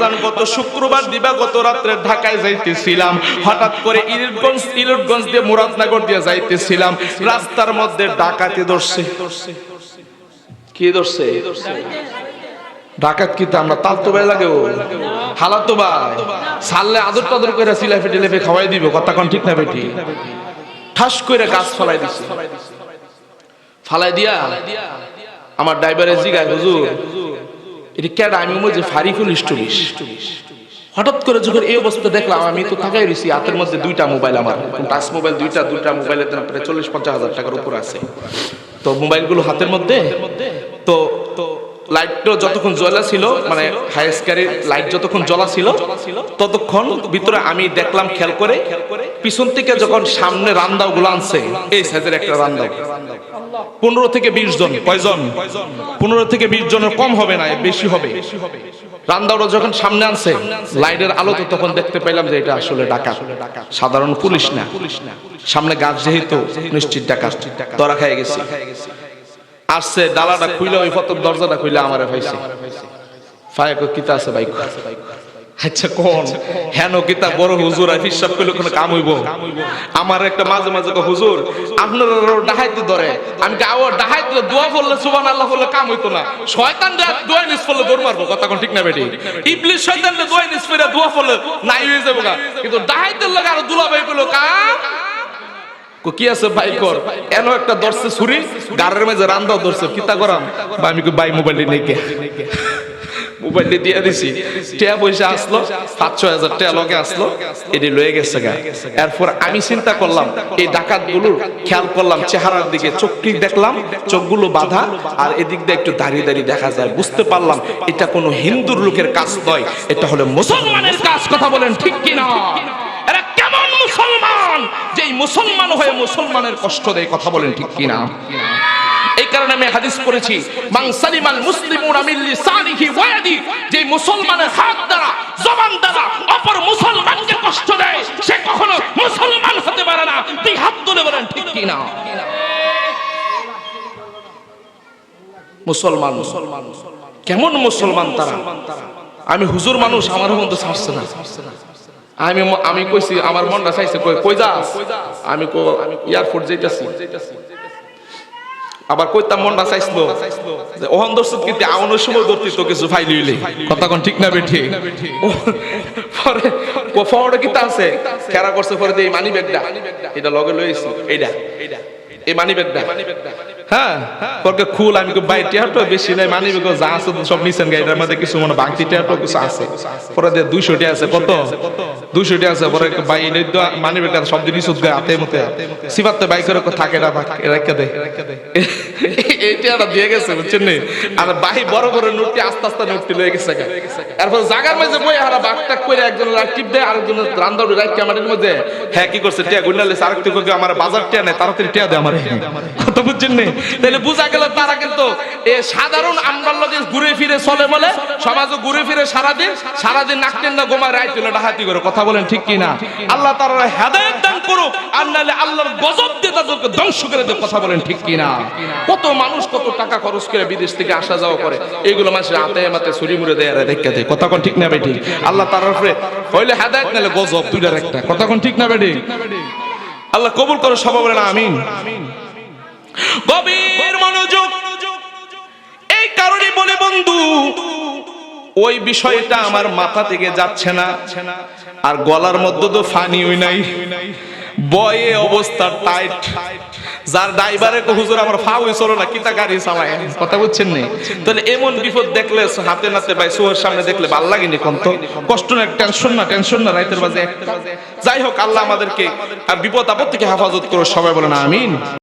বাজান গত শুক্রবার দিবাগত রাত্রে ঢাকায় যাইতেছিলাম, হঠাৎ করে ইলিটগঞ্জ দিয়ে মুরাদনগর দিয়ে যাইতেছিলাম, রাস্তার মধ্যে ডাকাতি ধরছে। কি ধরছে? ডাকাত কি তো আমরা তাল তো ভাই লাগে ও হালাতো ভাই সাললে আদর টাদর করে সিলাফে টিলাফে খাওয়াই দিব, কথা কোন ঠিক না বেটি? ঠাস করে গাছ ফালাই দিছে, ফালাই দিয়া আমার ড্রাইভারের জিগায়, হুজুর এটা কেডা? আমি বলছি ফারিকুল স্টুডিশ। হঠাৎ করে যখন এই অবস্থা দেখলাম, আমি তো তাকাই রয়েছি, হাতের মধ্যে দুইটা মোবাইল, আমার টাচ মোবাইল দুইটা মোবাইলের দাম প্রায় 40-50 হাজার টাকার উপর আছে। তো মোবাইলগুলো হাতের মধ্যে, তো লাইটটা যতক্ষণ জ্বলা ছিল, মানে হাইস্কারের লাইট যতক্ষণ জ্বলা ছিল ততক্ষণ ভিতরে আমি দেখলাম খেয়াল করে, পিছন থেকে যখন সামনে রান্দাও গুলো আনছে, এই সাইজের একটা রান্দাও 15 থেকে 20 জন, কয়জন? 15 থেকে 20 জনের কম হবে না, বেশি হবে। রান্দাওরা যখন সামনে আনছে লাইটের আলোতে, তখন দেখতে পেলাম যে এটা আসলে ডাকাত, সাধারণ পুলিশ না। সামনে গাছ যেহেতু নিশ্চিত ডাকাত, ধরা খেয়ে গেছে। আসছে ডালাটা খুইলে, ওই প্রথম দরজাটা খুইলে আমারে পাইছে। ফায়াকো কিতা আছে বাইক? আচ্ছা কোন হেন কিতা বড় হুজুর আর হিসাব করলে কোনো কাম হইব? আমার একটা মাঝে মাঝে হুজুর আপনারা ডাহাইতে ধরে, আমি আও ডাহাইতে দোয়া পড়লে সুবহানাল্লাহ বললে কাম হইতো না, শয়তান দোয়া নিস পড়লে দৌড় মারবো, কথা কোন ঠিক না বেটি? ইবলিস শয়তান দোয়া নিস পড়ে দোয়া পড়লে নাই হয়ে যাবে, কিন্তু ডাহাইতে লাগা আর দুলাভাই কইলো কাম কি আছে ভাই কর। এনো একটা ধরছে ছুরি, গাড়ের মাঝে রান্দাও ধরছে, কিতা করাম? আমি কই ভাই মোবাইল নেই কে, মোবাইল দিয়ে দিছি। টিয়া পয়সা আসলো 5-6 হাজার টাকা লগে আসলো, এটি লয়ে গেছে গা। এরপর আমি চিন্তা করলাম, এই ডাকাত গুলোর খেয়াল করলাম, চেহারার দিকে চোখটি দেখলাম, চোখগুলো বাঁধা, আর এদিক দিয়ে একটু দাঁড়িয়ে দাঁড়িয়ে দেখা যায়। বুঝতে পারলাম এটা কোনো হিন্দুর লোকের কাজ নয়, এটা হলো মুসলমানের কাজ। কথা বলেন ঠিক কিনা? এরা কেমন মুসলমান, যেই মুসলমান হয়ে মুসলমানের কষ্ট দেয়, কথা বলেন ঠিক কিনা? এই কারণে আমি হাদিস পড়েছি, মান সালিমাল মুসলিমুনা মিন লিসানিহি ওয়া ইয়াদি, যে মুসলমানের হাত দ্বারা জবান দ্বারা অপর মুসলমানকে কষ্ট দেয়, সে কখনো মুসলমান হতে পারে না। তুই হাত তুলে বলেন ঠিক কি না? মুসলমান কেমন মুসলমান তারা? আমি হুজুর মানুষ, আমার মধ্যে ছাড়ছে না। আমি কইছি, আমার মনটা চাইছে, কই যাস? আমি এয়ারপোর্ট যাইতাছি। আবার কইতাম মনটা চাইছিল যে ওহন দর্শক কিন্তু আউনের সময় ধরতি তো কিছু ফাইল হইলে, কথা কোন ঠিক না বেঠি? পরে ফটো কিতা আছে খেরা করছে, পরে এই মানি ব্যাগটা এটা লগে লইছি, এইটা এই মানি ব্যাগটা, হ্যাঁ পরে খুল। আমি ভাই টিয়াটো বেশি নাই, মানি ব্যাগ যা আছে সব নিছেন গা, এটার মধ্যে কিছু মনে বাংতি টিয়াটো কিছু আছে। পরে দিয়ে 200 টাকা আছে, কত 200 টাকা আছে। পরে ভাই এই মানি ব্যাগটা সব দিন নিছুত গা, হাতে মতে সিবাতে বাইকের থাকে না, রাখা দে, এইটা দিয়ে গেছে, বুঝছেন নি? আর ভাই বড় বড় নোটটি আস্তে আস্তে নোটটি লয়ে গেছে গা। এরপর জাগার মাঝে বই হারা বাকটাক করে একজন টিপ দেয়, আরেকজন রান্দাউড়ি রাখ ক্যামেরার মধ্যে, হ্যাঁ কি করছে টিয়া গুন্ডালে আরেকটু কই আমার বাজার টিয়া নেই, তাড়াতাড়ি টিয়া দে আমার, কত বুঝছেন নি? তাহলে বুঝা গেল তারা কিন্তু এই সাধারণ আমরার লগে ঘুরে ফিরে চলে, বলে সমাজে ঘুরে ফিরে সারাদিন নাকটেন না গোমা রাইত হলো ডাহাতি করে, কথা বলেন ঠিক কি না? আল্লাহ তাআলা হেদায়েত দান করুক, আর নাহলে আল্লাহর গজব দিয়ে তাদেরকে ধ্বংস করে দেয়, কথা বলেন ঠিক কি না? কত মানুষ কত টাকা খরচ করে বিদেশ থেকে আসা যাওয়া করে, এগুলো মানুষের হাতে মাতে ছুরি মুড়ে দেয় আর দেখতে দেয়, কথা কোন ঠিক না বেটি? আল্লাহ তাআলার উপরে হইলে হেদায়েত, নাহলে গজব, দুইটার একটা, কথা কোন ঠিক না বেটি? আল্লাহ কবুল করে, সবাই বলেন আমিন। গভীর মনোযোগ। এই কারণে বলে বন্ধু, ওই বিষয়টা আমার মাথা থেকে যাচ্ছে না, আর গলার মধ্যে তো ফানিও নাই, বয়ে অবস্থা টাইট। যার ড্রাইভারে হুজুর আমার ফা হই চলো না, কিতা গাড়ি চালায়, কথা বুঝছেন নি? তাহলে এমন বিপদ দেখলে হাতে নাতে ভাই চোখের সামনে দেখলে ভাল লাগেনি? কোন তো কষ্ট না, টেনশন না রাইতের বাজে একটা। যাই হোক, আল্লাহ আমাদেরকে আর বিপদ আপদ থেকে হেফাজত করো, সবাই বলেন আমিন।